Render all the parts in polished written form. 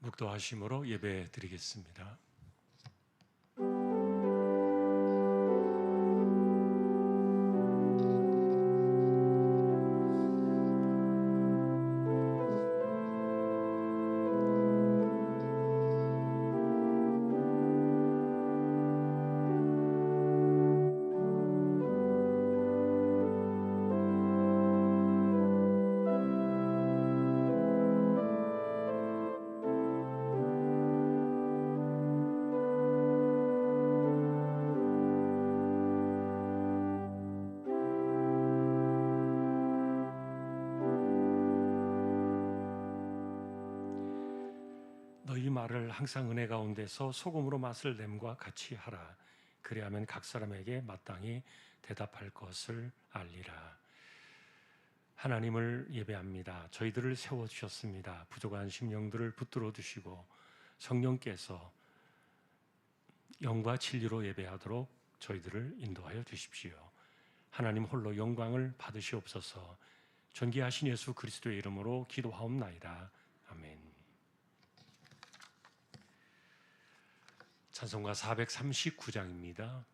묵도하심으로 예배 드리겠습니다. 너희 말을 항상 은혜 가운데서 소금으로 맛을 냄과 같이 하라. 그리하면 각 사람에게 마땅히 대답할 것을 알리라. 하나님을 예배합니다. 저희들을 세워주셨습니다. 부족한 심령들을 붙들어 주시고 성령께서 영과 진리로 예배하도록 저희들을 인도하여 주십시오. 하나님 홀로 영광을 받으시옵소서. 존귀하신 예수 그리스도의 이름으로 기도하옵나이다. 아멘. 찬송가 439장입니다.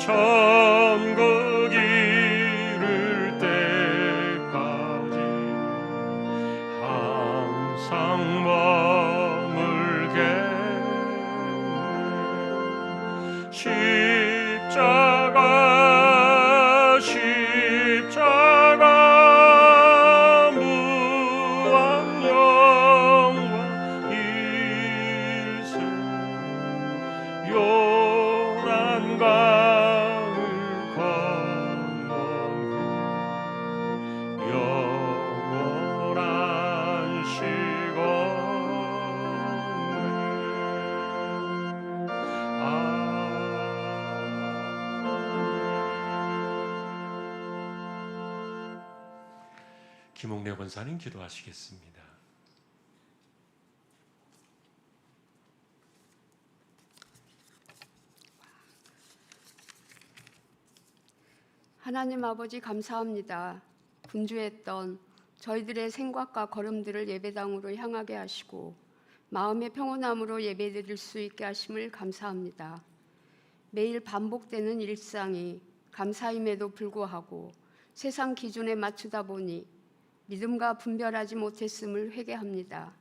천국 이를 때까지 항상 머물겠네. 십자가 십자가 무한 영광 김옥래 권사님 기도하시겠습니다. 하나님 아버지 감사합니다. 분주했던 저희들의 생각과 걸음들을 예배당으로 향하게 하시고 마음의 평온함으로 예배드릴 수 있게 하심을 감사합니다. 매일 반복되는 일상이 감사임에도 불구하고 세상 기준에 맞추다 보니 믿음과 분별하지 못했음을 회개합니다.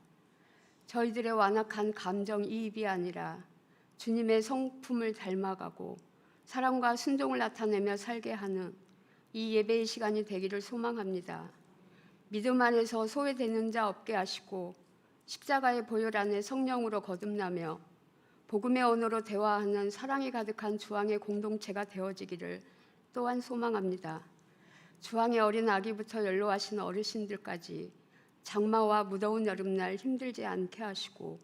저희들의 완악한 감정이입이 아니라 주님의 성품을 닮아가고 사랑과 순종을 나타내며 살게 하는 이 예배의 시간이 되기를 소망합니다. 믿음 안에서 소외되는 자 없게 하시고 십자가의 보혈 안에 성령으로 거듭나며 복음의 언어로 대화하는 사랑이 가득한 주왕의 공동체가 되어지기를 또한 소망합니다. 주왕의 어린 아기부터 연로하신 어르신들까지 장마와 무더운 여름날 힘들지 않게 하시고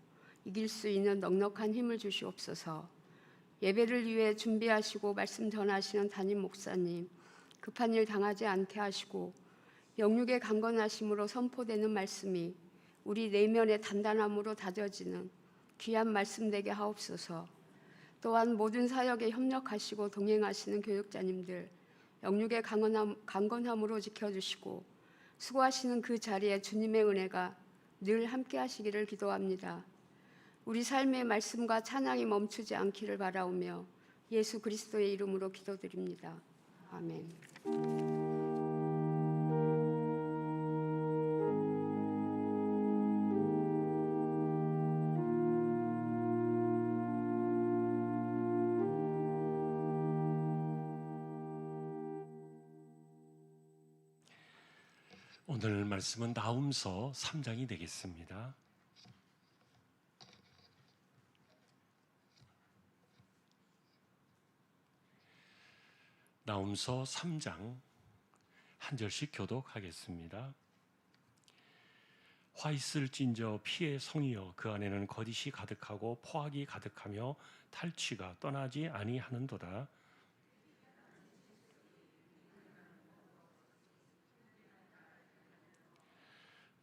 이길 수 있는 넉넉한 힘을 주시옵소서. 예배를 위해 준비하시고 말씀 전하시는 담임 목사님, 급한 일 당하지 않게 하시고 영육의 강건하심으로 선포되는 말씀이 우리 내면의 단단함으로 다져지는 귀한 말씀 되게 하옵소서. 또한 모든 사역에 협력하시고 동행하시는 교육자님들 영육의 강건함으로 지켜주시고 수고하시는 그 자리에 주님의 은혜가 늘 함께 하시기를 기도합니다. 우리 삶의 말씀과 찬양이 멈추지 않기를 바라오며 예수 그리스도의 이름으로 기도드립니다. 아멘. 오늘 말씀은 나훔서 3장이 되겠습니다. 나훔서 3장 한 절씩 교독하겠습니다. 화 있을진저 피의 성이여 그 안에는 거짓이 가득하고 포악이 가득하며 탈취가 떠나지 아니하는도다.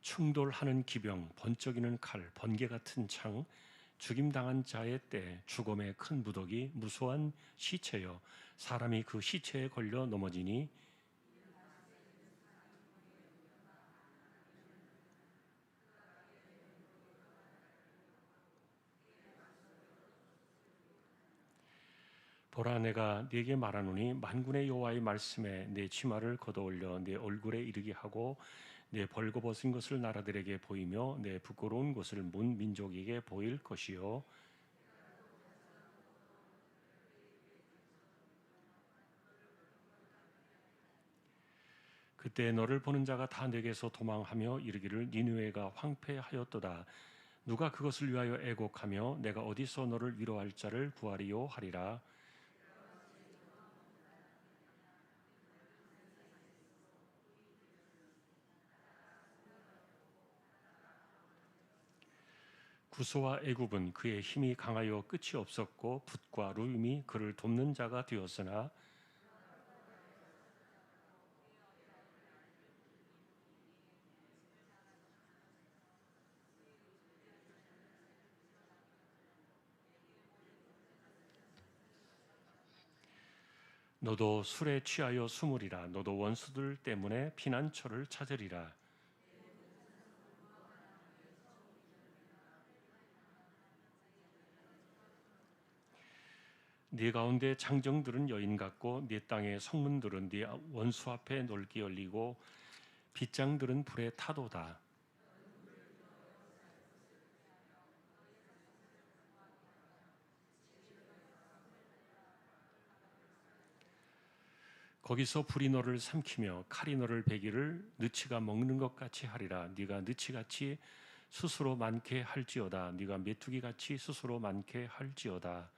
충돌하는 기병, 번쩍이는 칼, 번개 같은 창, 죽임당한 자의 때, 죽음의 큰 무더기, 무수한 시체여 사람이 그 시체에 걸려 넘어지니 보라 내가 네게 말하노니 만군의 여호와의 말씀에 내 치마를 걷어올려 내 얼굴에 이르게 하고 내 벌거벗은 것을 나라들에게 보이며 내 부끄러운 것을 문 민족에게 보일 것이요 그때 너를 보는 자가 다 내게서 도망하며 이르기를 니느웨가 황폐하였도다. 누가 그것을 위하여 애곡하며 내가 어디서 너를 위로할 자를 구하리요 하리라. 구소와 애굽은 그의 힘이 강하여 끝이 없었고 붓과 루임이 그를 돕는 자가 되었으나 너도 술에 취하여 숨으리라. 너도 원수들 때문에 피난처를 찾으리라. 네 가운데 장정들은 여인 같고 네 땅의 성문들은 네 원수 앞에 넓게 열리고 빗장들은 불에 타도다. 거기서 불이 너를 삼키며 칼이 너를 베기를 느치가 먹는 것 같이 하리라. 네가 느치같이 스스로 많게 할지어다. 네가 메뚜기같이 스스로 많게 할지어다.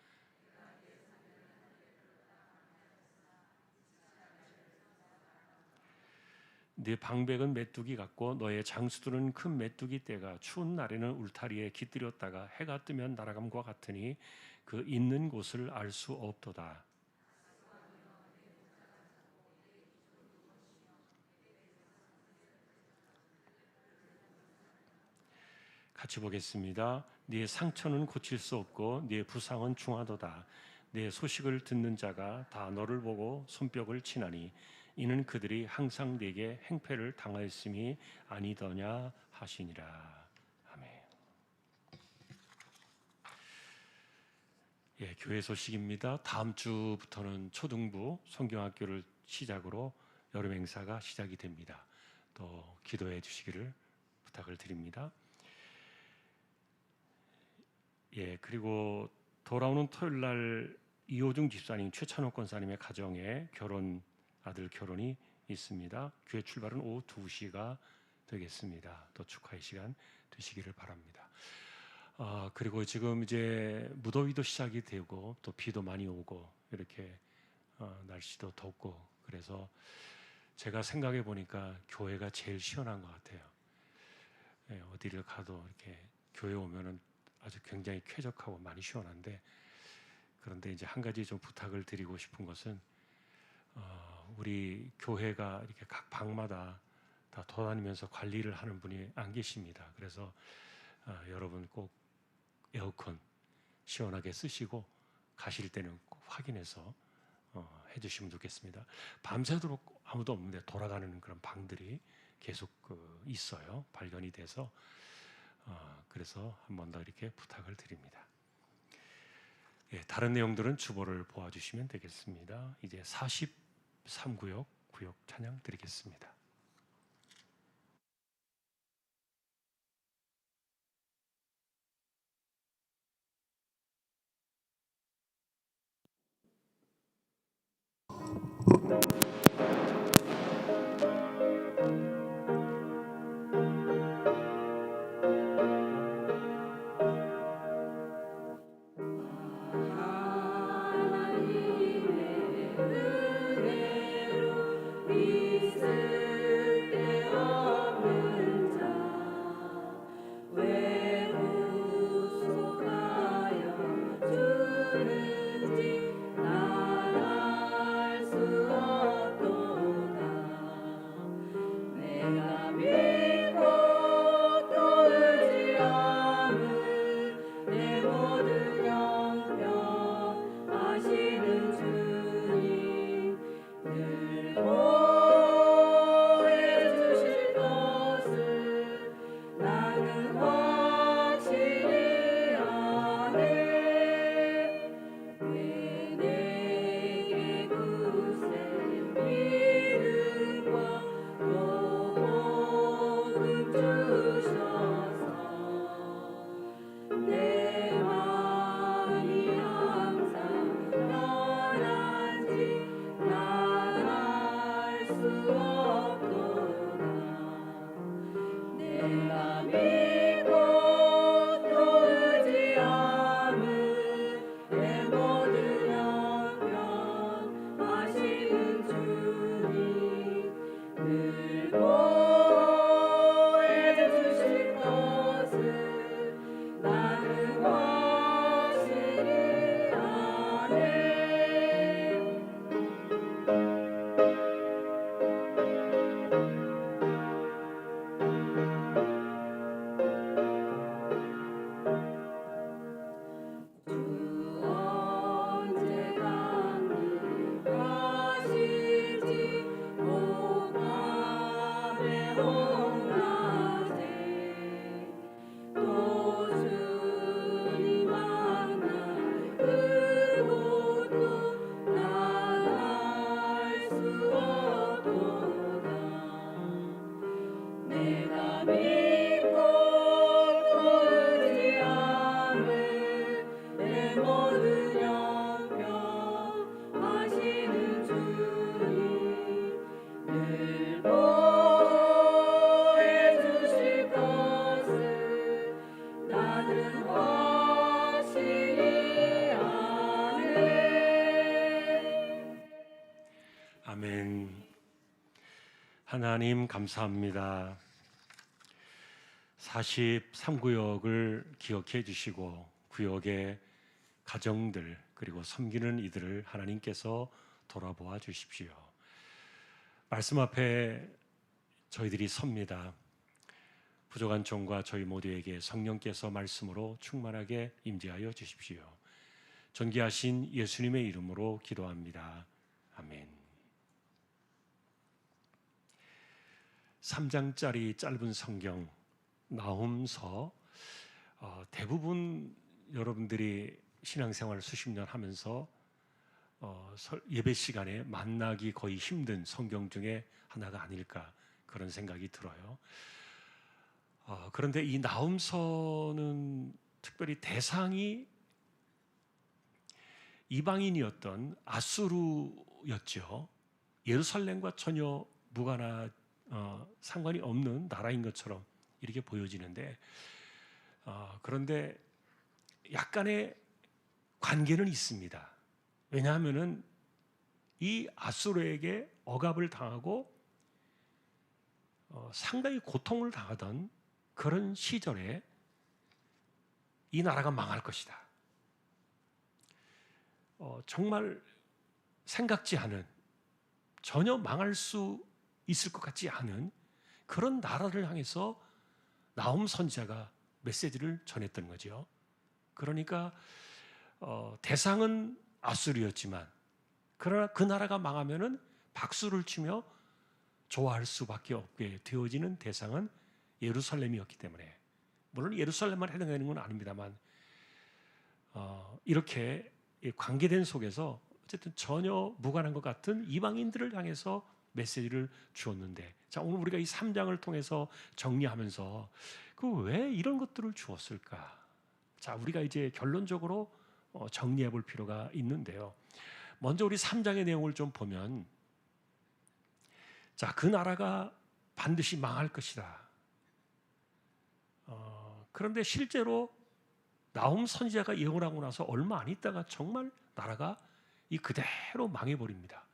네 방백은 메뚜기 같고 너의 장수들은 큰 메뚜기 떼가 추운 날에는 울타리에 깃들였다가 해가 뜨면 날아감과 같으니 그 있는 곳을 알 수 없도다. 같이 보겠습니다. 네 상처는 고칠 수 없고 네 부상은 중하도다. 네 소식을 듣는 자가 다 너를 보고 손뼉을 치나니 이는 그들이 항상 네게 행패를 당하였음이 아니더냐 하시니라. 아멘. 예, 교회 소식입니다. 다음 주부터는 초등부 성경학교를 시작으로 여름 행사가 시작이 됩니다. 또 기도해 주시기를 부탁을 드립니다. 예, 그리고 돌아오는 토요일 날 이호중 집사님, 최찬호 권사님의 가정에 아들 결혼이 있습니다. 교회 출발은 오후 2시가 되겠습니다. 또 축하의 시간 되시기를 바랍니다. 그리고 지금 이제 무더위도 시작이 되고 또 비도 많이 오고 이렇게 날씨도 덥고 그래서 제가 생각해 보니까 교회가 제일 시원한 것 같아요. 예, 어디를 가도 이렇게 교회 오면은 아주 굉장히 쾌적하고 많이 시원한데 그런데 이제 한 가지 좀 부탁을 드리고 싶은 것은 우리 교회가 이렇게 각 방마다 다 돌아다니면서 관리를 하는 분이 안 계십니다. 그래서 여러분 꼭 에어컨 시원하게 쓰시고 가실 때는 꼭 확인해서 해주시면 좋겠습니다. 밤새도록 아무도 없는데 돌아가는 그런 방들이 계속 있어요. 발견이 돼서 그래서 한 번 더 이렇게 부탁을 드립니다. 예, 다른 내용들은 주보를 보아주시면 되겠습니다. 이제 43구역 구역 찬양 드리겠습니다. 주는지 난 알 수 없 하나님 감사합니다. 43구역을 기억해 주시고 구역의 가정들 그리고 섬기는 이들을 하나님께서 돌아보아 주십시오. 말씀 앞에 저희들이 섭니다. 부족한 종과 저희 모두에게 성령께서 말씀으로 충만하게 임재하여 주십시오. 존귀하신 예수님의 이름으로 기도합니다. 아멘. 3장짜리 짧은 성경 나훔서, 대부분 여러분들이 신앙생활 수십 년 하면서 예배 시간에 만나기 거의 힘든 성경 중에 하나가 아닐까 그런 생각이 들어요. 그런데 이 나훔서는 특별히 대상이 이방인이었던 아수르였죠. 예루살렘과 전혀 무관한 상관이 없는 나라인 것처럼 이렇게 보여지는데, 그런데 약간의 관계는 있습니다. 왜냐하면은 이 아수르에게 억압을 당하고 상당히 고통을 당하던 그런 시절에 이 나라가 망할 것이다. 정말 생각지 않은, 전혀 망할 수 있을 것 같지 않은 그런 나라를 향해서 나훔 선지자가 메시지를 전했던 거죠. 그러니까 대상은 아수르였지만, 그러나 그 나라가 망하면은 박수를 치며 좋아할 수밖에 없게 되어지는 대상은 예루살렘이었기 때문에, 물론 예루살렘만 해당되는 건 아닙니다만, 이렇게 관계된 속에서 어쨌든 전혀 무관한 것 같은 이방인들을 향해서 메시지를 주었는데, 자, 오늘 우리가 이 3장을 통해서 정리하면서 왜 이런 것들을 주었을까? 자, 우리가 이제 결론적으로 정리해 볼 필요가 있는데요. 먼저 우리 3장의 내용을 좀 보면, 자, 그 나라가 반드시 망할 것이다. 그런데 실제로 나훔 선지자가 예언을 하고 나서 얼마 안 있다가 정말 나라가 그대로 망해버립니다.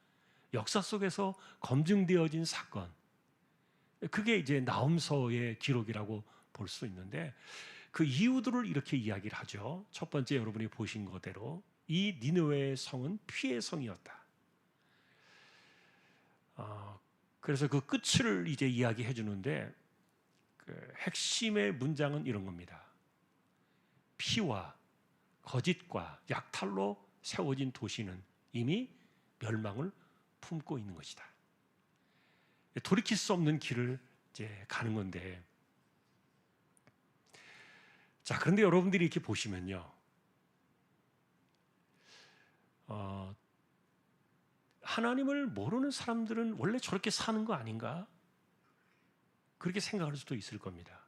역사 속에서 검증되어진 사건, 그게 이제 나훔서의 기록이라고 볼 수 있는데, 그 이유들을 이렇게 이야기를 하죠. 첫 번째, 여러분이 보신 거대로 이 니느웨의 성은 피의 성이었다. 그래서 그 끝을 이제 이야기해 주는데, 그 핵심의 문장은 이런 겁니다. 피와 거짓과 약탈로 세워진 도시는 이미 멸망을 품고 있는 것이다. 돌이킬 수 없는 길을 이제 가는 건데, 자, 그런데 여러분들이 이렇게 보시면요, 하나님을 모르는 사람들은 원래 저렇게 사는 거 아닌가? 그렇게 생각할 수도 있을 겁니다.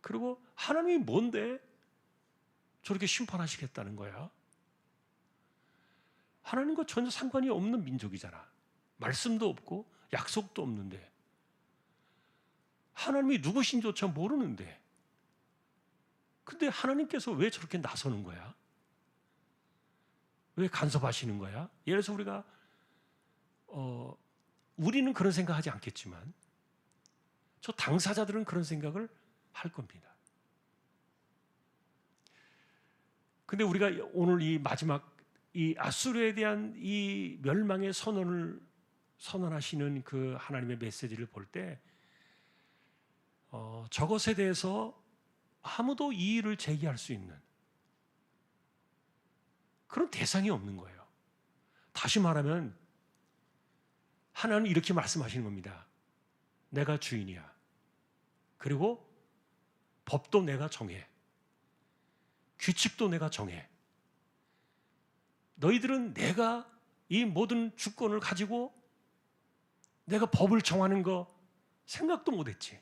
그리고 하나님이 뭔데 저렇게 심판하시겠다는 거야? 하나님과 전혀 상관이 없는 민족이잖아. 말씀도 없고 약속도 없는데, 하나님이 누구신조차 모르는데, 근데 하나님께서 왜 저렇게 나서는 거야? 왜 간섭하시는 거야? 예를 들어서 우리가 우리는 그런 생각하지 않겠지만 저 당사자들은 그런 생각을 할 겁니다. 근데 우리가 오늘 이 마지막 이 아수르에 대한 이 멸망의 선언을 선언하시는 그 하나님의 메시지를 볼 때, 저것에 대해서 아무도 이의를 제기할 수 있는 그런 대상이 없는 거예요. 다시 말하면 하나님은 이렇게 말씀하시는 겁니다. 내가 주인이야. 그리고 법도 내가 정해. 규칙도 내가 정해. 너희들은 내가 이 모든 주권을 가지고 내가 법을 정하는 거 생각도 못했지.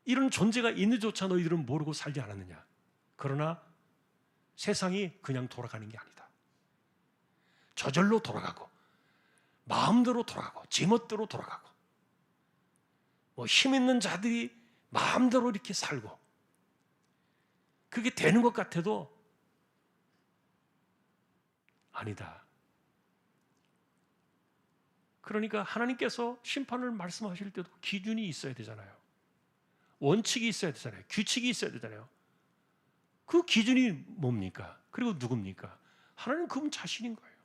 이런 존재가 있는조차 너희들은 모르고 살지 않았느냐. 그러나 세상이 그냥 돌아가는 게 아니다. 저절로 돌아가고 마음대로 돌아가고 제멋대로 돌아가고, 힘 있는 자들이 마음대로 이렇게 살고, 그게 되는 것 같아도 아니다. 그러니까 하나님께서 심판을 말씀하실 때도 기준이 있어야 되잖아요. 원칙이 있어야 되잖아요. 규칙이 있어야 되잖아요. 그 기준이 뭡니까? 그리고 누굽니까? 하나님 그분 자신인 거예요.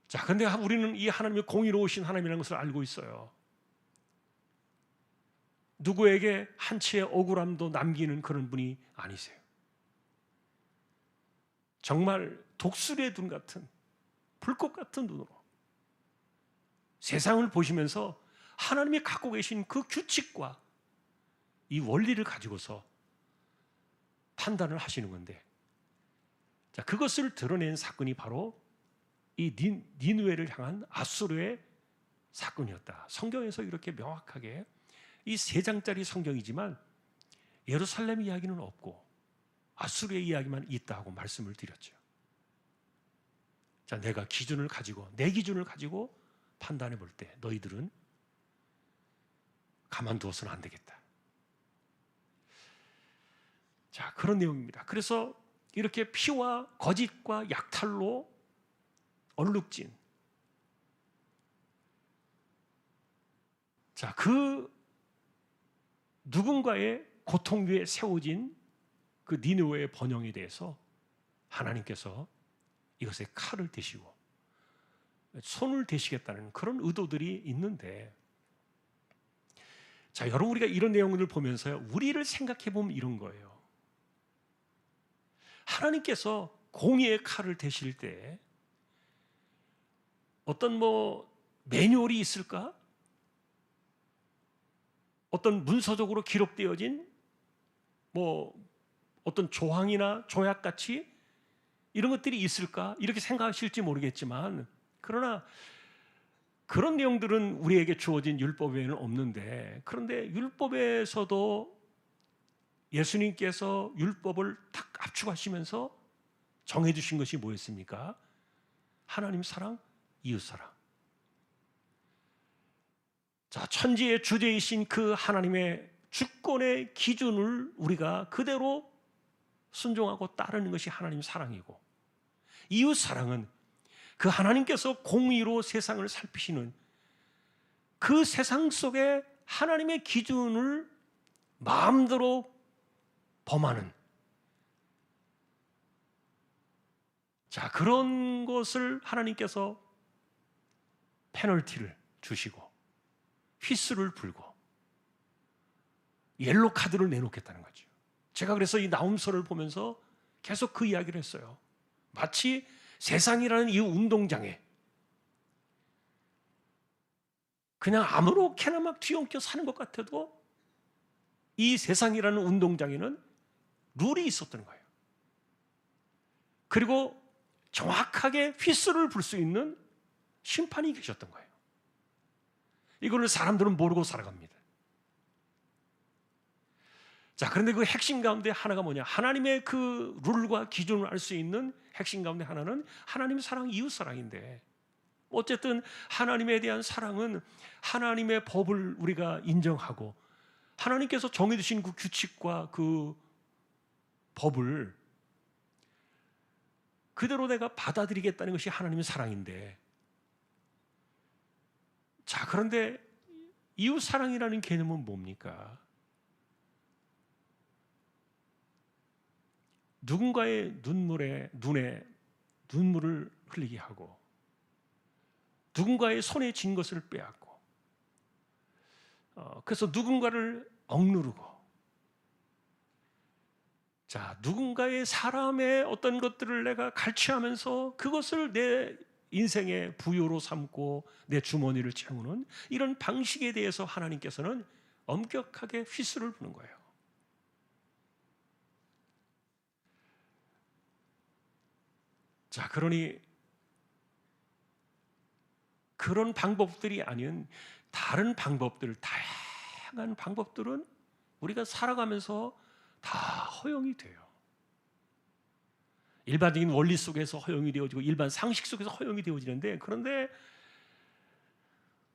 자, 근데 우리는 이 하나님이 공의로우신 하나님이라는 것을 알고 있어요. 누구에게 한 치의 억울함도 남기는 그런 분이 아니세요. 정말 독수리의 눈 같은, 불꽃 같은 눈으로 세상을 보시면서 하나님이 갖고 계신 그 규칙과 이 원리를 가지고서 판단을 하시는 건데, 자, 그것을 드러낸 사건이 바로 이 니느웨를 향한 아수르의 사건이었다. 성경에서 이렇게 명확하게, 이 3장짜리 성경이지만 예루살렘 이야기는 없고 아수르의 이야기만 있다고 말씀을 드렸죠. 자, 내가 기준을 가지고, 내 기준을 가지고 판단해 볼 때 너희들은 가만두어서는 안 되겠다. 자, 그런 내용입니다. 그래서 이렇게 피와 거짓과 약탈로 얼룩진, 자, 그 누군가의 고통 위에 세워진 그 니느웨의 번영에 대해서 하나님께서 이것에 칼을 대시고 손을 대시겠다는 그런 의도들이 있는데, 자, 여러분, 우리가 이런 내용을 보면서요, 우리를 생각해 보면 이런 거예요. 하나님께서 공의의 칼을 대실 때 어떤 매뉴얼이 있을까? 어떤 문서적으로 기록되어진 어떤 조항이나 조약같이 이런 것들이 있을까? 이렇게 생각하실지 모르겠지만, 그러나 그런 내용들은 우리에게 주어진 율법에는 없는데, 그런데 율법에서도 예수님께서 율법을 딱 압축하시면서 정해주신 것이 뭐였습니까? 하나님 사랑, 이웃 사랑. 자, 천지의 주제이신 그 하나님의 주권의 기준을 우리가 그대로 순종하고 따르는 것이 하나님 사랑이고, 이웃 사랑은 그 하나님께서 공의로 세상을 살피시는 그 세상 속에 하나님의 기준을 마음대로 범하는, 자, 그런 것을 하나님께서 페널티를 주시고 휘슬을 불고 옐로 카드를 내놓겠다는 거죠. 제가 그래서 이 나훔서를 보면서 계속 그 이야기를 했어요. 마치 세상이라는 이 운동장에 그냥 아무렇게나 막 뒤엉켜 사는 것 같아도 이 세상이라는 운동장에는 룰이 있었던 거예요. 그리고 정확하게 휘슬을 불 수 있는 심판이 계셨던 거예요. 이거를 사람들은 모르고 살아갑니다. 자, 그런데 그 핵심 가운데 하나가 뭐냐? 하나님의 그 룰과 기준을 알 수 있는 핵심 가운데 하나는 하나님 사랑, 이웃 사랑인데, 어쨌든 하나님에 대한 사랑은 하나님의 법을 우리가 인정하고 하나님께서 정해주신 그 규칙과 그 법을 그대로 내가 받아들이겠다는 것이 하나님의 사랑인데, 자, 그런데 이웃 사랑이라는 개념은 뭡니까? 누군가의 눈에 눈물을 흘리게 하고 누군가의 손에 쥔 것을 빼앗고, 그래서 누군가를 억누르고, 자, 누군가의 사람의 어떤 것들을 내가 갈취하면서 그것을 내 인생의 부요로 삼고 내 주머니를 채우는 이런 방식에 대해서 하나님께서는 엄격하게 휘슬을 부는 거예요. 자, 그러니 그런 방법들이 아닌 다른 방법들, 다양한 방법들은 우리가 살아가면서 다 허용이 돼요. 일반적인 원리 속에서 허용이 되어지고 일반 상식 속에서 허용이 되어지는데, 그런데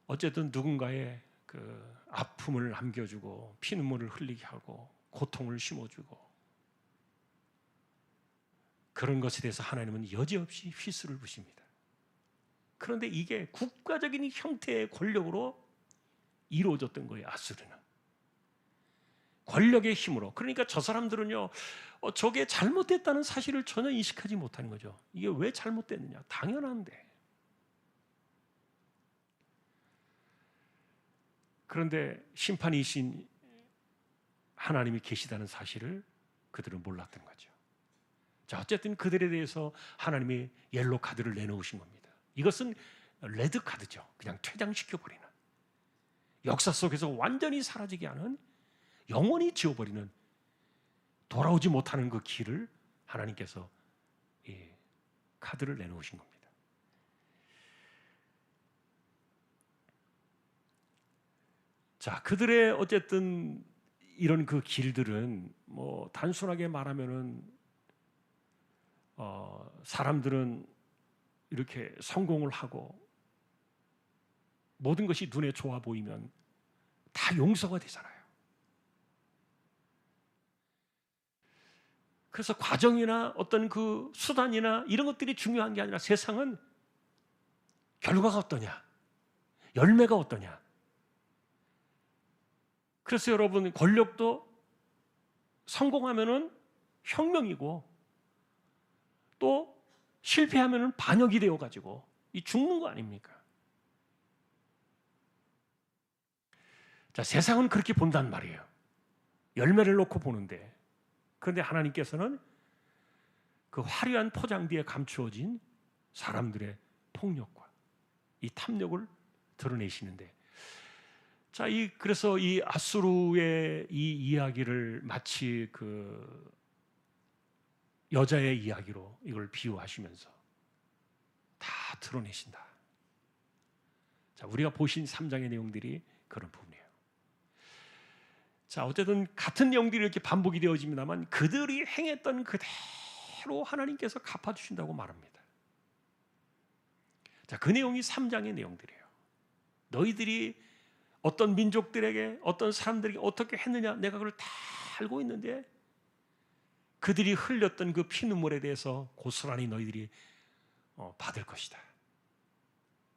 어쨌든 누군가의 그 아픔을 남겨주고 피눈물을 흘리게 하고 고통을 심어주고, 그런 것에 대해서 하나님은 여지없이 휘슬을 부십니다. 그런데 이게 국가적인 형태의 권력으로 이루어졌던 거예요. 아수르는 권력의 힘으로. 그러니까 저 사람들은요, 저게 잘못됐다는 사실을 전혀 인식하지 못하는 거죠. 이게 왜 잘못됐느냐? 당연한데. 그런데 심판이신 하나님이 계시다는 사실을 그들은 몰랐던 거죠. 자, 어쨌든 그들에 대해서 하나님이 옐로 카드를 내놓으신 겁니다. 이것은 레드 카드죠. 그냥 퇴장시켜버리는, 역사 속에서 완전히 사라지게 하는, 영원히 지워버리는, 돌아오지 못하는 그 길을 하나님께서 이 카드를 내놓으신 겁니다. 자, 그들의 어쨌든 이런 그 길들은 뭐 단순하게 말하면은 사람들은 이렇게 성공을 하고 모든 것이 눈에 좋아 보이면 다 용서가 되잖아요. 그래서 과정이나 어떤 그 수단이나 이런 것들이 중요한 게 아니라 세상은 결과가 어떠냐, 열매가 어떠냐. 그래서 여러분, 권력도 성공하면은 혁명이고 또 실패하면은 반역이 되어 가지고 이 죽는 거 아닙니까? 자, 세상은 그렇게 본단 말이에요. 열매를 놓고 보는데, 그런데 하나님께서는 그 화려한 포장 뒤에 감추어진 사람들의 폭력과 이 탐욕을 드러내시는데, 자, 그래서 이 아수르의 이 이야기를 마치 그 여자의 이야기로 이걸 비유하시면서 다 드러내신다. 자, 우리가 보신 3장의 내용들이 그런 부분이에요. 자, 어쨌든 같은 내용들이 이렇게 반복이 되어집니다만 그들이 행했던 그대로 하나님께서 갚아주신다고 말합니다. 자, 그 내용이 3장의 내용들이에요. 너희들이 어떤 민족들에게, 어떤 사람들에게 어떻게 했느냐, 내가 그걸 다 알고 있는데 그들이 흘렸던 그 피눈물에 대해서 고스란히 너희들이 받을 것이다.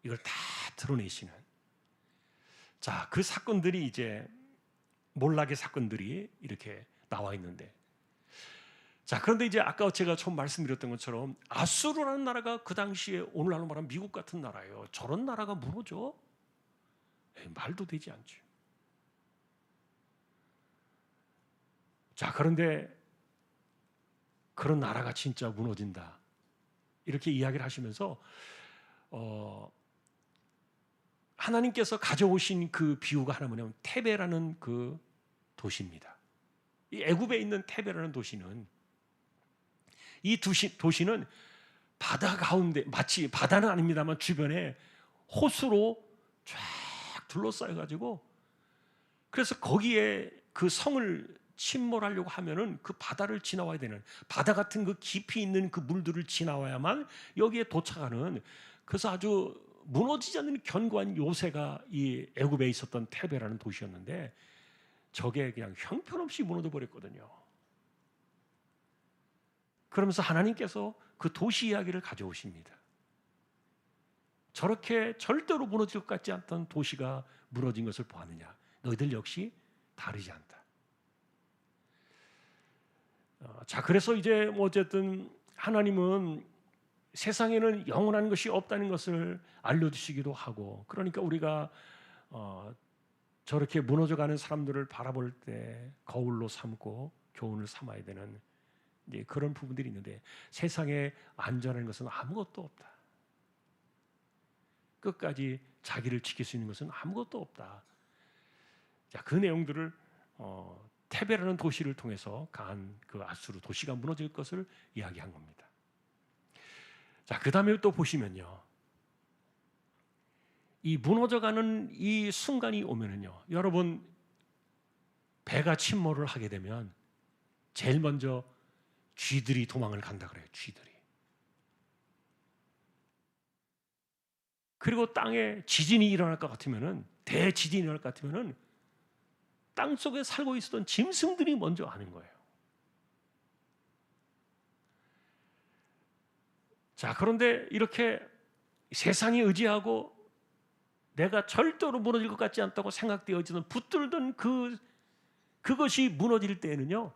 이걸 다 드러내시는, 자, 그 사건들이 이제 몰락의 사건들이 이렇게 나와 있는데, 자, 그런데 이제 아까 제가 처음 말씀드렸던 것처럼 아수르라는 나라가 그 당시에 오늘날로 말하면 미국 같은 나라예요. 저런 나라가 무너져? 말도 되지 않죠. 자, 그런데 그런 나라가 진짜 무너진다, 이렇게 이야기를 하시면서 하나님께서 가져오신 그 비유가 하나 뭐냐면 테베라는 그 도시입니다. 이 애굽에 있는 테베라는 도시는, 이 도시는 바다 가운데, 마치 바다는 아닙니다만 주변에 호수로 쫙 둘러싸여 가지고, 그래서 거기에 그 성을 침몰하려고 하면은 그 바다를 지나와야 되는, 바다 같은 그 깊이 있는 그 물들을 지나와야만 여기에 도착하는, 그래서 아주 무너지지 않는 견고한 요새가 이 애굽에 있었던 테베라는 도시였는데 저게 그냥 형편없이 무너져 버렸거든요. 그러면서 하나님께서 그 도시 이야기를 가져오십니다. 저렇게 절대로 무너질 것 같지 않던 도시가 무너진 것을 보았느냐, 너희들 역시 다르지 않다. 자, 그래서 이제 뭐 어쨌든 하나님은 세상에는 영원한 것이 없다는 것을 알려주시기도 하고, 그러니까 우리가 저렇게 무너져가는 사람들을 바라볼 때 거울로 삼고 교훈을 삼아야 되는 이제 그런 부분들이 있는데, 세상에 안전한 것은 아무것도 없다. 끝까지 자기를 지킬 수 있는 것은 아무것도 없다. 자, 그 내용들을 테베라는 도시를 통해서 강한 그 아수르 도시가 무너질 것을 이야기한 겁니다. 자, 그 다음에 또 보시면요, 이 무너져가는 이 순간이 오면은요, 여러분, 배가 침몰을 하게 되면 제일 먼저 쥐들이 도망을 간다 그래요. 쥐들이. 그리고 땅에 지진이 일어날 것 같으면은, 대지진이 일어날 것 같으면은 땅 속에 살고 있었던 짐승들이 먼저 하는 거예요. 자, 그런데 이렇게 세상에 의지하고 내가 절대로 무너질 것 같지 않다고 생각되어지는 붙들던 그것이 무너질 때에는요,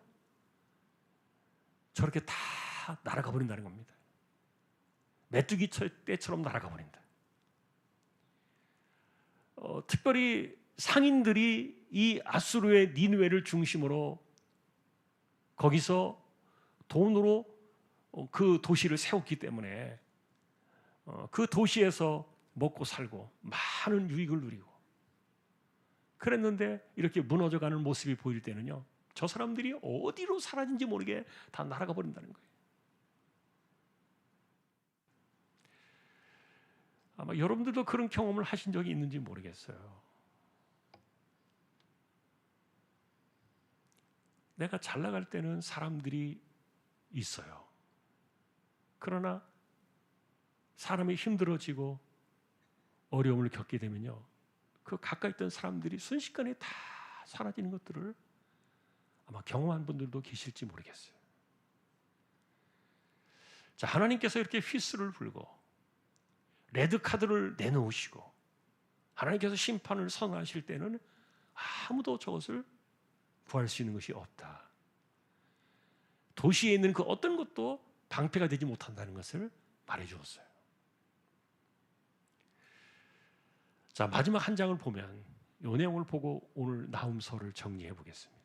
저렇게 다 날아가 버린다는 겁니다. 메뚜기 떼처럼 날아가 버린다. 특별히 상인들이 이 아수르의 니느웨를 중심으로 거기서 돈으로 그 도시를 세웠기 때문에 그 도시에서 먹고 살고 많은 유익을 누리고 그랬는데, 이렇게 무너져가는 모습이 보일 때는요, 저 사람들이 어디로 사라진지 모르게 다 날아가 버린다는 거예요. 아마 여러분들도 그런 경험을 하신 적이 있는지 모르겠어요. 내가 잘 나갈 때는 사람들이 있어요. 그러나 사람이 힘들어지고 어려움을 겪게 되면요, 그 가까이 있던 사람들이 순식간에 다 사라지는 것들을 아마 경험한 분들도 계실지 모르겠어요. 자, 하나님께서 이렇게 휘슬을 불고 레드카드를 내놓으시고 하나님께서 심판을 선언하실 때는 아무도 저것을 구할 수 있는 것이 없다. 도시에 있는 그 어떤 것도 방패가 되지 못한다는 것을 말해주었어요. 자, 마지막 한 장을 보면 이 내용을 보고 오늘 나훔서를 정리해 보겠습니다.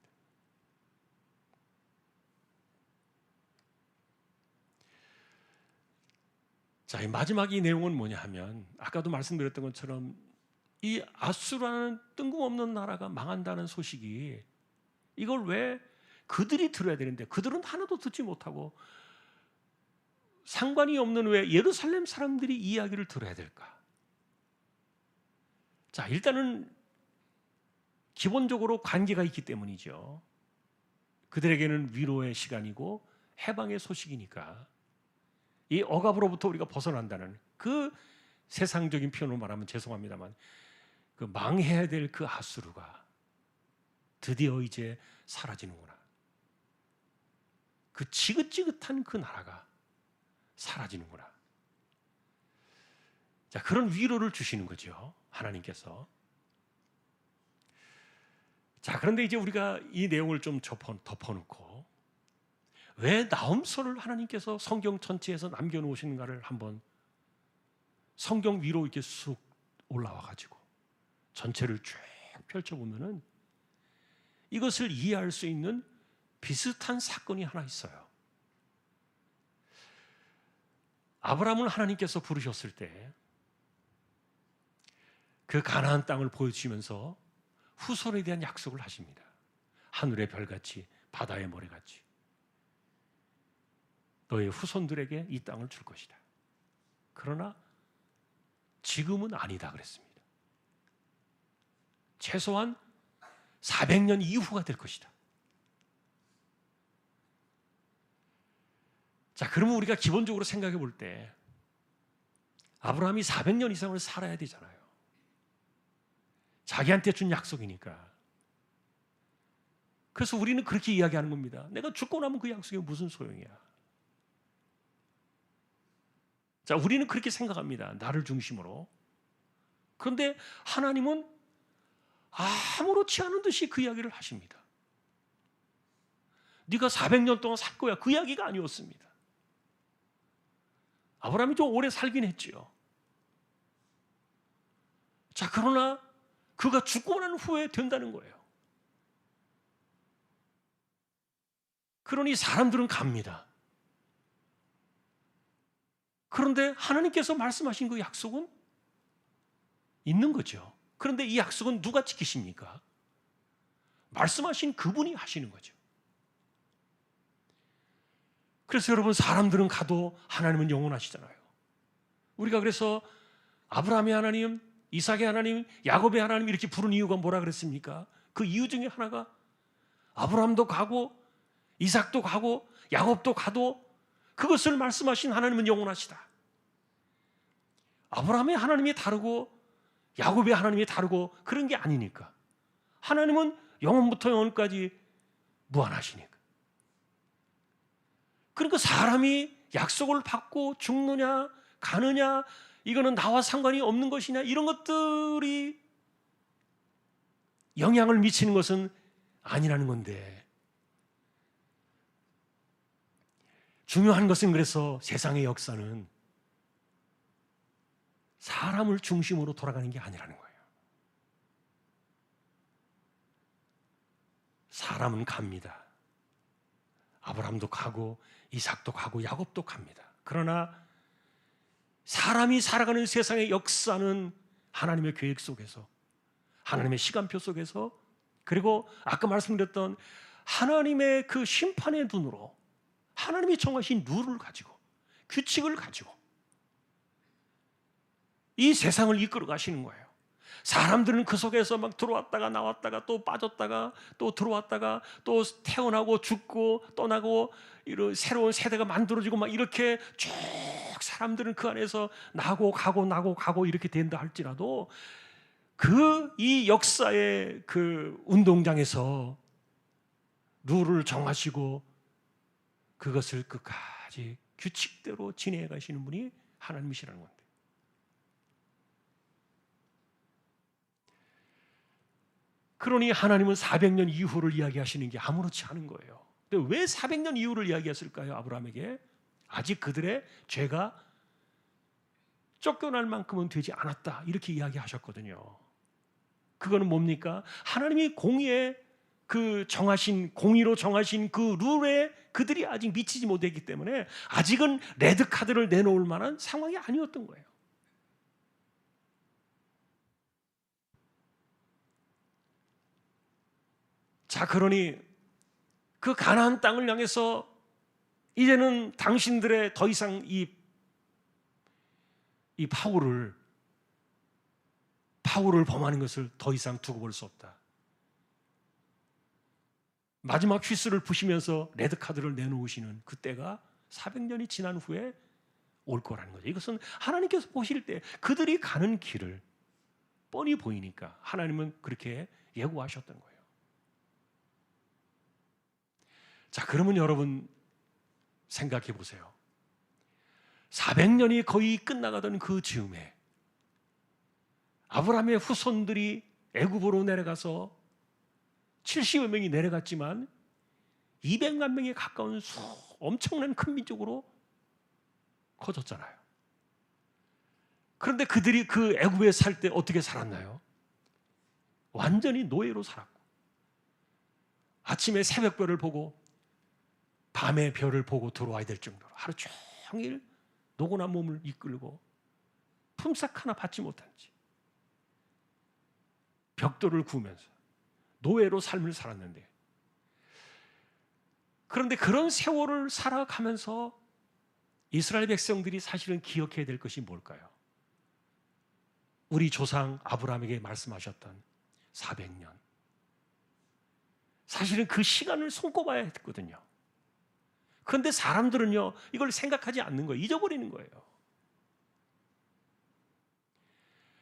자, 이 마지막 이 내용은 뭐냐 하면, 아까도 말씀드렸던 것처럼 이 아수르라는 뜬금없는 나라가 망한다는 소식이, 이걸 왜 그들이 들어야 되는데 그들은 하나도 듣지 못하고 상관이 없는 왜 예루살렘 사람들이 이야기를 들어야 될까? 자, 일단은 기본적으로 관계가 있기 때문이죠. 그들에게는 위로의 시간이고 해방의 소식이니까 이 억압으로부터 우리가 벗어난다는, 그 세상적인 표현으로 말하면 죄송합니다만 그 망해야 될 그 아수르가 드디어 이제 사라지는구나. 그 지긋지긋한 그 나라가 사라지는구나. 자, 그런 위로를 주시는 거죠, 하나님께서. 자, 그런데 이제 우리가 이 내용을 좀 덮어놓고 왜 나훔서를 하나님께서 성경 전체에서 남겨놓으시는가를 한번 성경 위로 이렇게 쑥 올라와가지고 전체를 쭉 펼쳐보면은 이것을 이해할 수 있는 비슷한 사건이 하나 있어요. 아브라함을 하나님께서 부르셨을 때 그 가나안 땅을 보여주시면서 후손에 대한 약속을 하십니다. 하늘의 별같이 바다의 모래같이 너의 후손들에게 이 땅을 줄 것이다. 그러나 지금은 아니다 그랬습니다. 최소한 400년 이후가 될 것이다. 자, 그러면 우리가 기본적으로 생각해 볼 때 아브라함이 400년 이상을 살아야 되잖아요. 자기한테 준 약속이니까. 그래서 우리는 그렇게 이야기하는 겁니다. 내가 죽고 나면 그 약속이 무슨 소용이야. 자, 우리는 그렇게 생각합니다. 나를 중심으로. 그런데 하나님은 아무렇지 않은 듯이 그 이야기를 하십니다. 네가 400년 동안 살 거야. 그 이야기가 아니었습니다. 아브라함이 좀 오래 살긴 했지요. 자, 그러나 그가 죽고 난 후에 된다는 거예요. 그러니 사람들은 갑니다. 그런데 하나님께서 말씀하신 그 약속은 있는 거죠. 그런데 이 약속은 누가 지키십니까? 말씀하신 그분이 하시는 거죠. 그래서 여러분, 사람들은 가도 하나님은 영원하시잖아요. 우리가 그래서 아브라함의 하나님, 이삭의 하나님, 야곱의 하나님 이렇게 부른 이유가 뭐라 그랬습니까? 그 이유 중에 하나가 아브라함도 가고 이삭도 가고 야곱도 가도 그것을 말씀하신 하나님은 영원하시다. 아브라함의 하나님이 다르고 야곱의 하나님이 다르고 그런 게 아니니까. 하나님은 영원부터 영원까지 무한하시니까. 그러니까 사람이 약속을 받고 죽느냐 가느냐 이거는 나와 상관이 없는 것이냐, 이런 것들이 영향을 미치는 것은 아니라는 건데, 중요한 것은 그래서 세상의 역사는 사람을 중심으로 돌아가는 게 아니라는 거예요. 사람은 갑니다. 아브라함도 가고 이삭도 가고 야곱도 갑니다. 그러나 사람이 살아가는 세상의 역사는 하나님의 계획 속에서, 하나님의 시간표 속에서, 그리고 아까 말씀드렸던 하나님의 그 심판의 눈으로 하나님이 정하신 룰을 가지고, 규칙을 가지고 이 세상을 이끌어 가시는 거예요. 사람들은 그 속에서 막 들어왔다가 나왔다가 또 빠졌다가 또 들어왔다가 또 태어나고 죽고 떠나고, 이런 새로운 세대가 만들어지고 막 이렇게 쭉 사람들은 그 안에서 나고 가고 이렇게 된다 할지라도, 이 역사의 그 운동장에서 룰을 정하시고 그것을 끝까지 규칙대로 진행해 가시는 분이 하나님이시라는 건데, 그러니 하나님은 400년 이후를 이야기하시는 게 아무렇지 않은 거예요. 근데 왜 400년 이후를 이야기했을까요? 아브라함에게 아직 그들의 죄가 쫓겨날 만큼은 되지 않았다, 이렇게 이야기하셨거든요. 그거는 뭡니까? 하나님이 공의의 그 정하신, 공의로 정하신 그 룰에 그들이 아직 미치지 못했기 때문에 아직은 레드카드를 내놓을 만한 상황이 아니었던 거예요. 자, 그러니 그 가나안 땅을 향해서 이제는 당신들의 더 이상 이 파울을 범하는 것을 더 이상 두고 볼 수 없다. 마지막 휘슬을 부시면서 레드카드를 내놓으시는 그때가 400년이 지난 후에 올 거라는 거죠. 이것은 하나님께서 보실 때 그들이 가는 길을 뻔히 보이니까 하나님은 그렇게 예고하셨던 거예요. 자, 그러면 여러분 생각해 보세요. 400년이 거의 끝나가던 그 즈음에 아브라함의 후손들이 애굽으로 내려가서 70여 명이 내려갔지만 200만 명에 가까운 엄청난 큰 민족으로 커졌잖아요. 그런데 그들이 그 애굽에 살 때 어떻게 살았나요? 완전히 노예로 살았고, 아침에 새벽별을 보고 밤에 별을 보고 들어와야 될 정도로 하루 종일 노곤한 몸을 이끌고 품삯 하나 받지 못한 채 벽돌을 구우면서 노예로 삶을 살았는데, 그런데 그런 세월을 살아가면서 이스라엘 백성들이 사실은 기억해야 될 것이 뭘까요? 우리 조상 아브라함에게 말씀하셨던 400년. 사실은 그 시간을 손꼽아야 했거든요. 그런데 사람들은요, 이걸 생각하지 않는 거예요. 잊어버리는 거예요.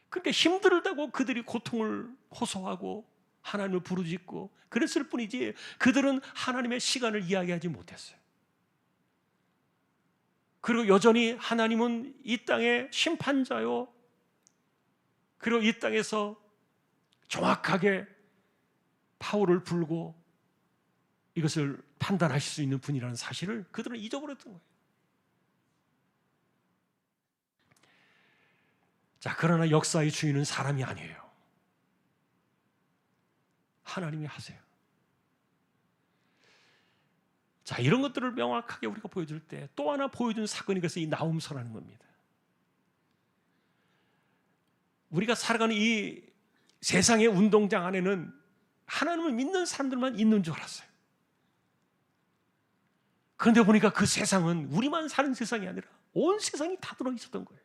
그러니까 힘들다고 그들이 고통을 호소하고 하나님을 부르짖고 그랬을 뿐이지, 그들은 하나님의 시간을 이야기하지 못했어요. 그리고 여전히 하나님은 이 땅의 심판자요, 그리고 이 땅에서 정확하게 파울을 불고 이것을 판단하실 수 있는 분이라는 사실을 그들은 잊어버렸던 거예요. 자, 그러나 역사의 주인은 사람이 아니에요. 하나님이 하세요. 자, 이런 것들을 명확하게 우리가 보여줄 때 또 하나 보여준 사건이 그래서 이 나훔서라는 겁니다. 우리가 살아가는 이 세상의 운동장 안에는 하나님을 믿는 사람들만 있는 줄 알았어요. 그런데 보니까 그 세상은 우리만 사는 세상이 아니라 온 세상이 다 들어있었던 거예요.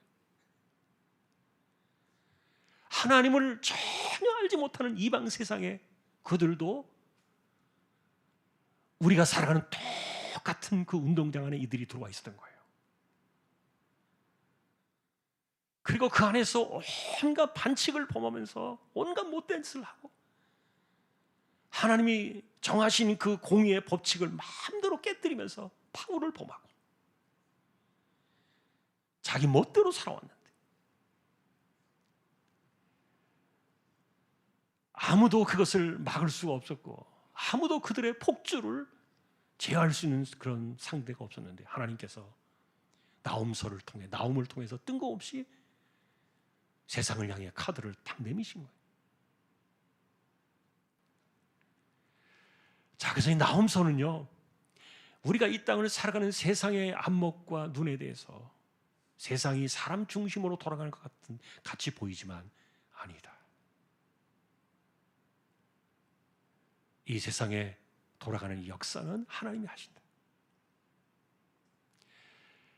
하나님을 전혀 알지 못하는 이방 세상에 그들도 우리가 살아가는 똑같은 그 운동장 안에 이들이 들어와 있었던 거예요. 그리고 그 안에서 온갖 반칙을 범하면서 온갖 못된 짓을 하고 하나님이 정하신 그 공의의 법칙을 마음대로 깨뜨리면서 파울을 범하고 자기 멋대로 살아왔는데, 아무도 그것을 막을 수가 없었고 아무도 그들의 폭주를 제어할 수 있는 그런 상대가 없었는데 하나님께서 나움을 통해서 뜬금없이 세상을 향해 카드를 딱 내미신 거예요. 자, 그래서 이 나움서는요, 우리가 이 땅을 살아가는 세상의 안목과 눈에 대해서 세상이 사람 중심으로 돌아가는 것 같이 보이지만 아니다. 이 세상에 돌아가는 역사는 하나님이 하신다.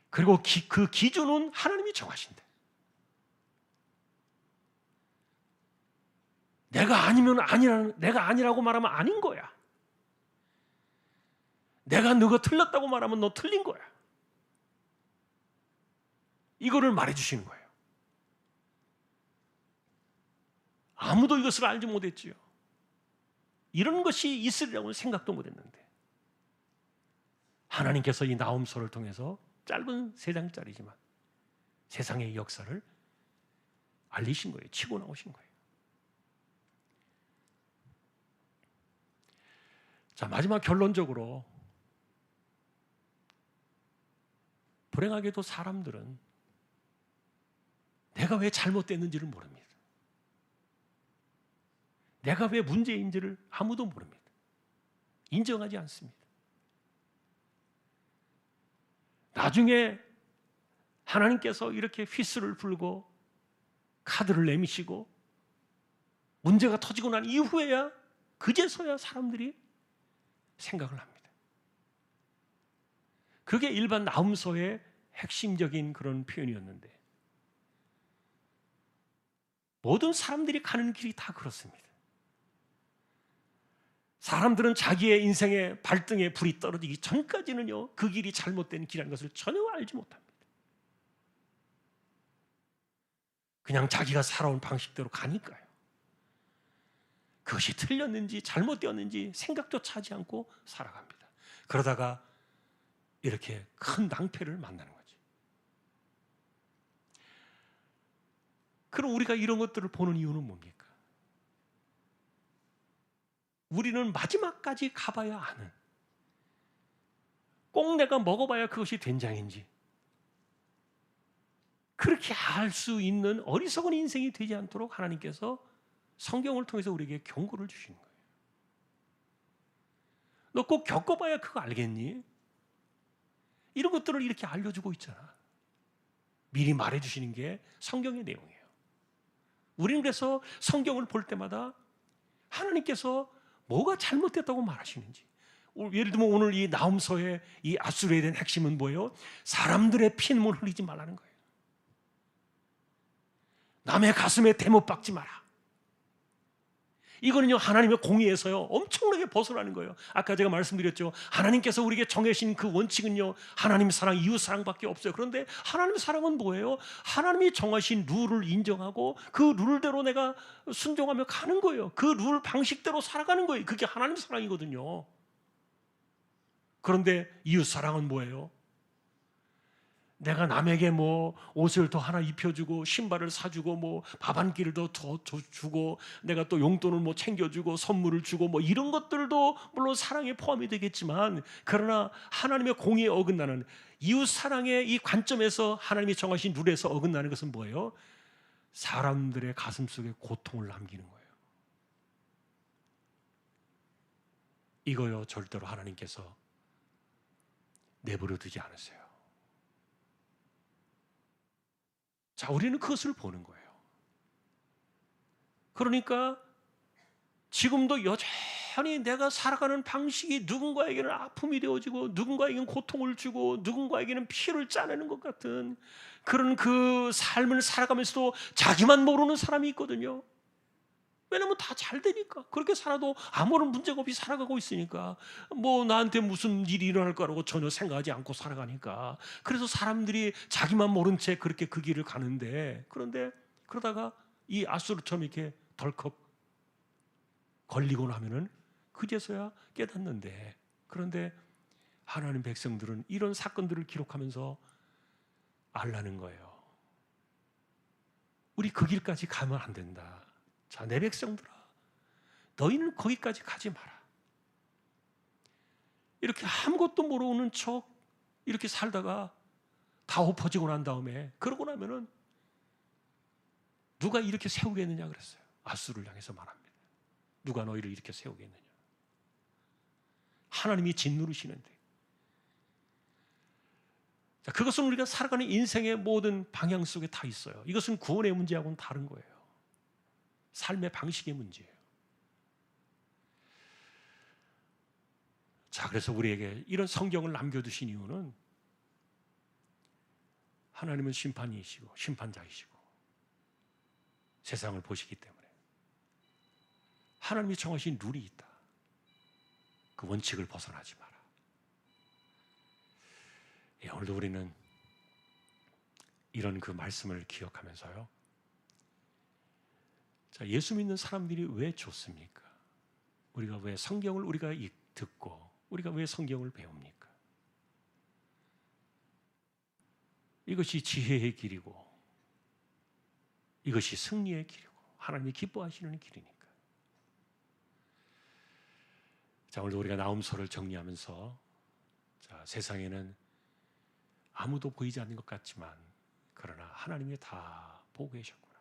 그리고 그 기준은 하나님이 정하신다. 내가 아니면 내가 아니라고 말하면 아닌 거야. 내가 너가 틀렸다고 말하면 너 틀린 거야. 이거를 말해주시는 거예요. 아무도 이것을 알지 못했지요. 이런 것이 있으리라고는 생각도 못했는데 하나님께서 이 나홈서를 통해서 짧은 3장짜리지만 세상의 역사를 알리신 거예요. 치고 나오신 거예요. 자, 마지막 결론적으로 불행하게도 사람들은 내가 왜 잘못됐는지를 모릅니다. 내가 왜 문제인지를 아무도 모릅니다. 인정하지 않습니다. 나중에 하나님께서 이렇게 휘슬을 불고 카드를 내미시고 문제가 터지고 난 이후에야 그제서야 사람들이 생각을 합니다. 그게 일반 나홈서의 핵심적인 그런 표현이었는데 모든 사람들이 가는 길이 다 그렇습니다. 사람들은 자기의 인생의 발등에 불이 떨어지기 전까지는요, 그 길이 잘못된 길이라는 것을 전혀 알지 못합니다. 그냥 자기가 살아온 방식대로 가니까요. 그것이 틀렸는지 잘못되었는지 생각조차 하지 않고 살아갑니다. 그러다가 이렇게 큰 낭패를 만나는 거죠. 그럼 우리가 이런 것들을 보는 이유는 뭡니까? 우리는 마지막까지 가봐야 아는, 꼭 내가 먹어봐야 그것이 된장인지 그렇게 알 수 있는 어리석은 인생이 되지 않도록 하나님께서 성경을 통해서 우리에게 경고를 주시는 거예요. 너 꼭 겪어봐야 그거 알겠니? 이런 것들을 이렇게 알려주고 있잖아. 미리 말해주시는 게 성경의 내용이에요. 우리는 그래서 성경을 볼 때마다 하나님께서 뭐가 잘못됐다고 말하시는지, 예를 들면 오늘 이 나홈서의 이 아수르에 대한 핵심은 뭐예요? 사람들의 피눈물 흘리지 말라는 거예요. 남의 가슴에 대못 박지 마라. 이거는요, 하나님의 공의에서요 엄청나게 벗어나는 거예요. 아까 제가 말씀드렸죠. 하나님께서 우리에게 정해신 그 원칙은요, 하나님 사랑, 이웃 사랑밖에 없어요. 그런데 하나님의 사랑은 뭐예요? 하나님이 정하신 룰을 인정하고 그 룰대로 내가 순종하며 가는 거예요. 그 룰 방식대로 살아가는 거예요. 그게 하나님의 사랑이거든요. 그런데 이웃 사랑은 뭐예요? 내가 남에게 뭐 옷을 더 하나 입혀주고 신발을 사주고 뭐 밥 한 끼를 더 주고 내가 또 용돈을 뭐 챙겨주고 선물을 주고 뭐 이런 것들도 물론 사랑에 포함이 되겠지만, 그러나 하나님의 공의에 어긋나는 이웃 사랑의 이 관점에서 하나님이 정하신 룰에서 어긋나는 것은 뭐예요? 사람들의 가슴 속에 고통을 남기는 거예요. 이거요 절대로 하나님께서 내버려 두지 않으세요. 자, 우리는 그것을 보는 거예요. 그러니까 지금도 여전히 내가 살아가는 방식이 누군가에게는 아픔이 되어지고 누군가에게는 고통을 주고 누군가에게는 피를 짜내는 것 같은 그런 그 삶을 살아가면서도 자기만 모르는 사람이 있거든요. 왜냐면 다 잘 되니까, 그렇게 살아도 아무런 문제가 없이 살아가고 있으니까, 뭐 나한테 무슨 일이 일어날 거라고 전혀 생각하지 않고 살아가니까, 그래서 사람들이 자기만 모른 채 그렇게 그 길을 가는데, 그런데 그러다가 이 아수르처럼 이렇게 덜컥 걸리고 나면은 그제서야 깨닫는데, 그런데 하나님 백성들은 이런 사건들을 기록하면서 알라는 거예요. 우리 그 길까지 가면 안 된다. 자, 내 백성들아, 너희는 거기까지 가지 마라. 이렇게 아무것도 모르는 척 이렇게 살다가 다 엎어지고 난 다음에, 그러고 나면은 누가 이렇게 세우겠느냐 그랬어요. 아수를 향해서 말합니다. 누가 너희를 이렇게 세우겠느냐. 하나님이 짓누르시는데. 자, 그것은 우리가 살아가는 인생의 모든 방향 속에 다 있어요. 이것은 구원의 문제하고는 다른 거예요. 삶의 방식의 문제예요. 자, 그래서 우리에게 이런 성경을 남겨두신 이유는 하나님은 심판이시고 심판자이시고 세상을 보시기 때문에 하나님이 정하신 룰이 있다. 그 원칙을 벗어나지 마라. 예, 오늘도 우리는 이런 그 말씀을 기억하면서요. 자, 예수 믿는 사람들이 왜 좋습니까? 우리가 왜 성경을 우리가 듣고 우리가 왜 성경을 배웁니까? 이것이 지혜의 길이고 이것이 승리의 길이고 하나님이 기뻐하시는 길이니까. 자, 오늘도 우리가 나음서를 정리하면서, 자, 세상에는 아무도 보이지 않는 것 같지만 그러나 하나님이 다 보고 계셨구나.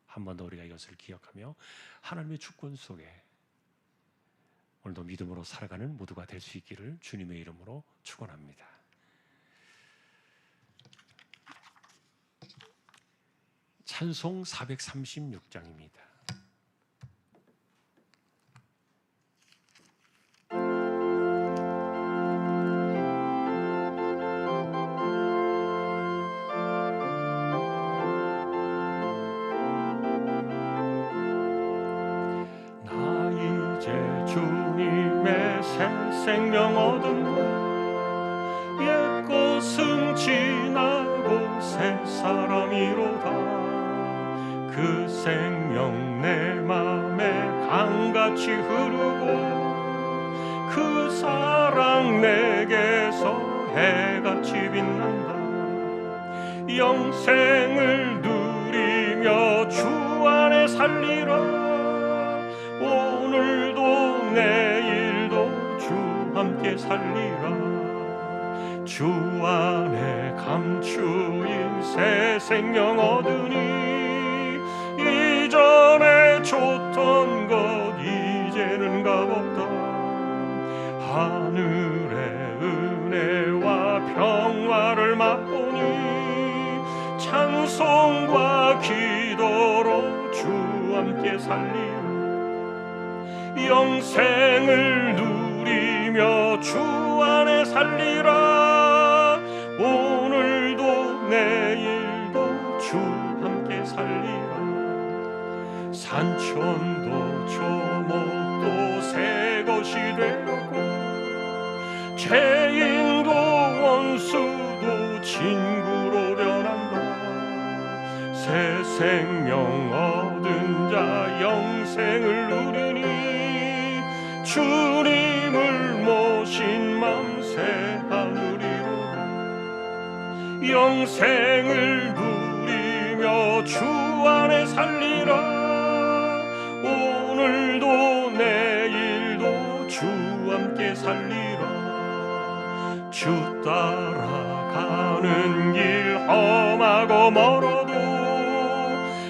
한 번 더 우리가 이것을 기억하며 하나님의 주권 속에 오늘도 믿음으로 살아가는 모두가 될 수 있기를 주님의 이름으로 축원합니다. 찬송 436장입니다. 주님의 새 생명 얻은 옛 것은 지나고 새 사람이로다. 그 생명 내 맘에 강같이 흐르고 그 사랑 내게서 해같이 빛난다. 영생을 누리며 주 안에 살리라. 오늘도 내일도 주 함께 살리라. 주 안에 감추인 새 생명 얻으니 이전에 줬던 것 이제는 값없다. 하늘의 은혜와 평화를 맛보니 찬송과 기도로 주 함께 살리라. 영생을 누리며 주 안에 살리라. 오늘도 내일도 주 함께 살리라. 산천도 초목도 새 것이 되었고 죄인도 원수도 친구로 변한다. 새 생명 얻은 자 영생을 누리니 주님을 모신 맘 새 하늘이로다. 영생을 누리며 주 안에 살리라. 오늘도 내일도 주 함께 살리라. 주 따라가는 길 험하고 멀어도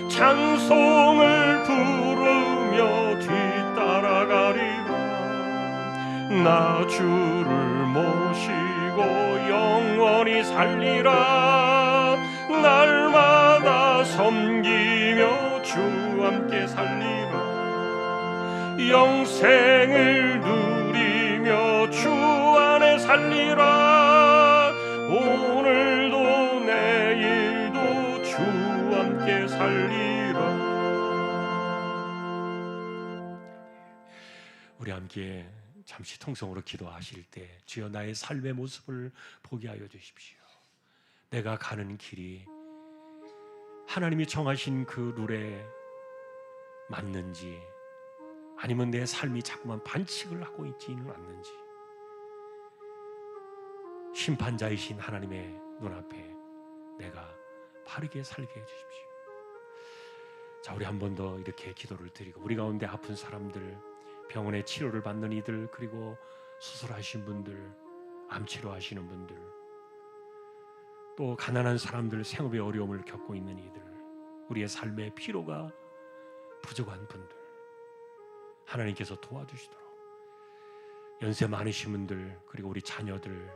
찬송을 부르며 뒤따라가리라. 나 주를 모시고 영원히 살리라. 날마다 섬기며 주 함께 살리라. 영생을 누리며 주 안에 살리라. 오늘도 내일도 주 함께 살리라. 우리 함께 잠시 통성으로 기도하실 때 주여 나의 삶의 모습을 보게 하여 주십시오. 내가 가는 길이 하나님이 정하신 그 룰에 맞는지 아니면 내 삶이 자꾸만 반칙을 하고 있지는 않는지 심판자이신 하나님의 눈앞에 내가 바르게 살게 해주십시오. 자, 우리 한 번 더 이렇게 기도를 드리고, 우리 가운데 아픈 사람들, 병원에 치료를 받는 이들, 그리고 수술하신 분들, 암 치료하시는 분들, 또 가난한 사람들, 생업의 어려움을 겪고 있는 이들, 우리의 삶의 피로가 부족한 분들, 하나님께서 도와주시도록, 연세 많으신 분들, 그리고 우리 자녀들,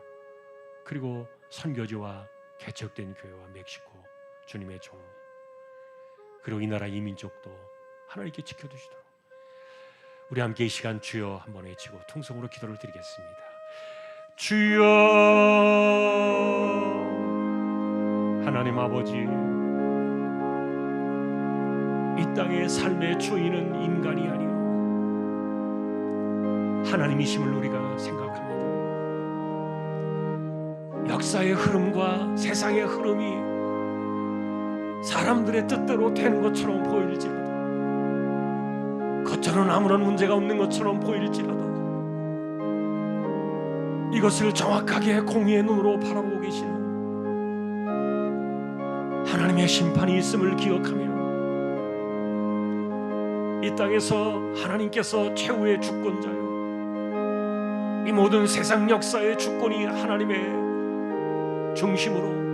그리고 선교지와 개척된 교회와 멕시코 주님의 종, 그리고 이 나라 이민족도 하나님께 지켜주시도록, 우리 함께 이 시간 주여 한번 외치고 통성으로 기도를 드리겠습니다. 주여, 하나님 아버지, 이 땅의 삶의 주인은 인간이 아니오 하나님이심을 우리가 생각합니다. 역사의 흐름과 세상의 흐름이 사람들의 뜻대로 되는 것처럼 보일지라도, 겉으로는 아무런 문제가 없는 것처럼 보일지라도, 이것을 정확하게 공의의 눈으로 바라보고 계시는 하나님의 심판이 있음을 기억하며, 이 땅에서 하나님께서 최후의 주권자요, 이 모든 세상 역사의 주권이 하나님의 중심으로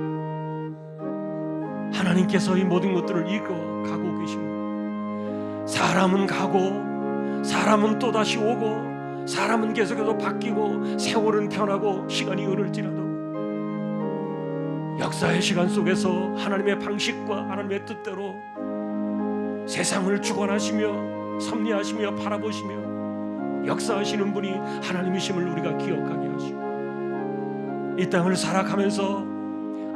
하나님께서 이 모든 것들을 이끌어가고 계십니다. 사람은 가고, 사람은 또다시 오고, 사람은 계속해서 바뀌고, 세월은 변하고, 시간이 흐를지라도 역사의 시간 속에서 하나님의 방식과 하나님의 뜻대로 세상을 주관하시며 섭리하시며 바라보시며 역사하시는 분이 하나님이심을 우리가 기억하게 하시고, 이 땅을 살아가면서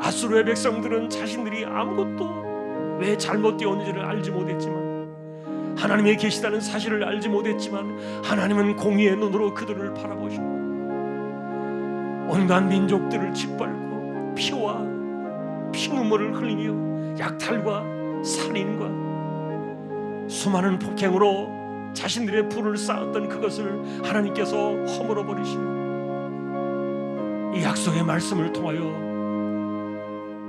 아수르의 백성들은 자신들이 아무것도 왜 잘못되었는지를 알지 못했지만, 하나님의 계시다는 사실을 알지 못했지만, 하나님은 공의의 눈으로 그들을 바라보시고 온갖 민족들을 짓밟고 피와 피눈물을 흘리며 약탈과 살인과 수많은 폭행으로 자신들의 불을 쌓았던 그것을 하나님께서 허물어 버리시는 이 약속의 말씀을 통하여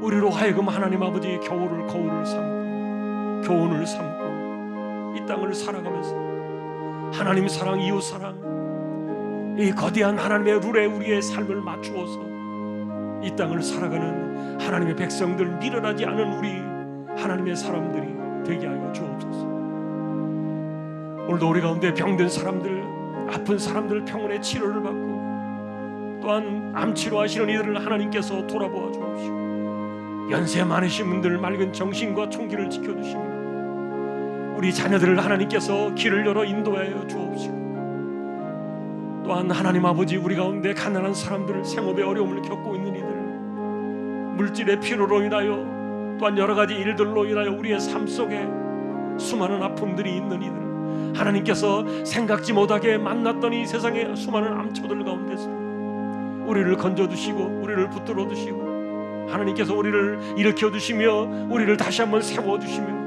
우리로 하여금 하나님 아버지의 거울을 삼고 교훈을 삼고 이 땅을 살아가면서 하나님 사랑, 이웃 사랑, 이 거대한 하나님의 룰에 우리의 삶을 맞추어서 이 땅을 살아가는 하나님의 백성들, 미련하지 않은 우리 하나님의 사람들이 되게 하여 주옵소서. 오늘도 우리 가운데 병든 사람들, 아픈 사람들 병원에 치료를 받고, 또한 암 치료하시는 이들을 하나님께서 돌아보아 주옵시고, 연세 많으신 분들 맑은 정신과 총기를 지켜주시며 우리 자녀들을 하나님께서 길을 열어 인도하여 주옵시고, 또한 하나님 아버지, 우리 가운데 가난한 사람들, 생업의 어려움을 겪고 있는 이들, 물질의 필요로 인하여 또한 여러 가지 일들로 인하여 우리의 삶 속에 수많은 아픔들이 있는 이들, 하나님께서 생각지 못하게 만났던 이 세상의 수많은 암초들 가운데서 우리를 건져주시고 우리를 붙들어 주시고, 하나님께서 우리를 일으켜 주시며 우리를 다시 한번 세워 주시며,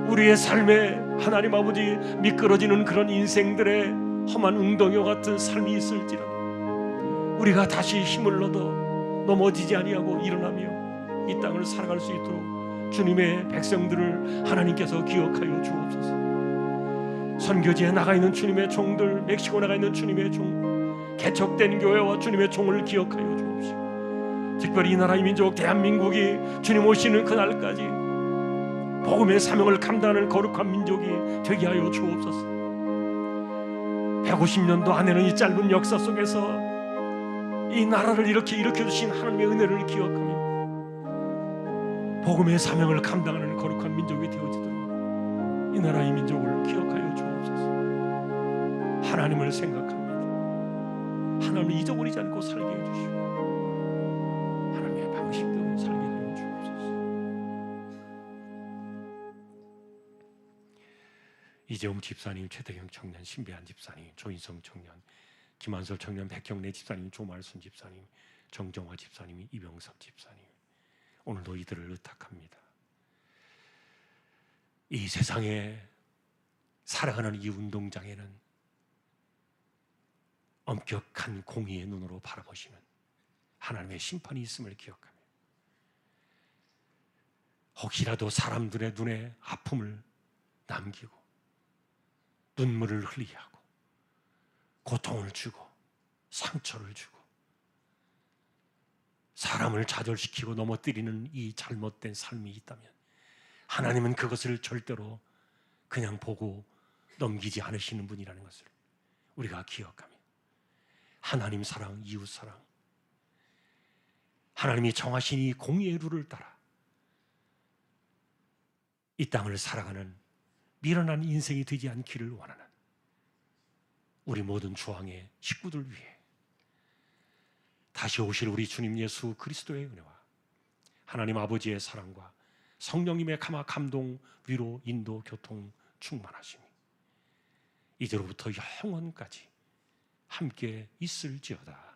우리의 삶에 하나님 아버지 미끄러지는 그런 인생들의 험한 웅덩이와 같은 삶이 있을지라도 우리가 다시 힘을 얻어 넘어지지 아니하고 일어나며 이 땅을 살아갈 수 있도록 주님의 백성들을 하나님께서 기억하여 주옵소서. 선교지에 나가 있는 주님의 종들, 멕시코 나가 있는 주님의 종, 개척된 교회와 주님의 종을 기억하여 주옵시고, 특별히 이 나라의 민족 대한민국이 주님 오시는 그날까지 복음의 사명을 감당하는 거룩한 민족이 되게 하여 주옵소서. 150년도 안에는 이 짧은 역사 속에서 이 나라를 이렇게 일으켜주신 하나님의 은혜를 기억하며 복음의 사명을 감당하는 거룩한 민족이 되어지도록 이 나라의 민족을 기억하여 주옵소서. 하나님을 생각합니다. 하나님을 잊어버리지 않고 살게 해주시고 하나님의 방식대로 살게 하여 주옵소서. 이재용 집사님, 최태경 청년, 신배한 집사님, 조인성 청년, 김한솔 청년, 백경래 집사님, 조말순 집사님, 정정화 집사님, 이병섭 집사님, 오늘도 이들을 의탁합니다. 이 세상에 살아가는 이 운동장에는 엄격한 공의의 눈으로 바라보시는 하나님의 심판이 있음을 기억하며 혹시라도 사람들의 눈에 아픔을 남기고 눈물을 흘리게 하고 고통을 주고 상처를 주고 사람을 좌절시키고 넘어뜨리는 이 잘못된 삶이 있다면 하나님은 그것을 절대로 그냥 보고 넘기지 않으시는 분이라는 것을 우리가 기억하며 하나님 사랑, 이웃 사랑, 하나님이 정하신 이 공의의 룰을 따라 이 땅을 살아가는 미련한 인생이 되지 않기를 원하는 우리 모든 주왕의 식구들 위해 다시 오실 우리 주님 예수 그리스도의 은혜와 하나님 아버지의 사랑과 성령님의 감동, 위로, 인도, 교통, 충만하심이 이제로부터 영원까지 함께 있을지어다.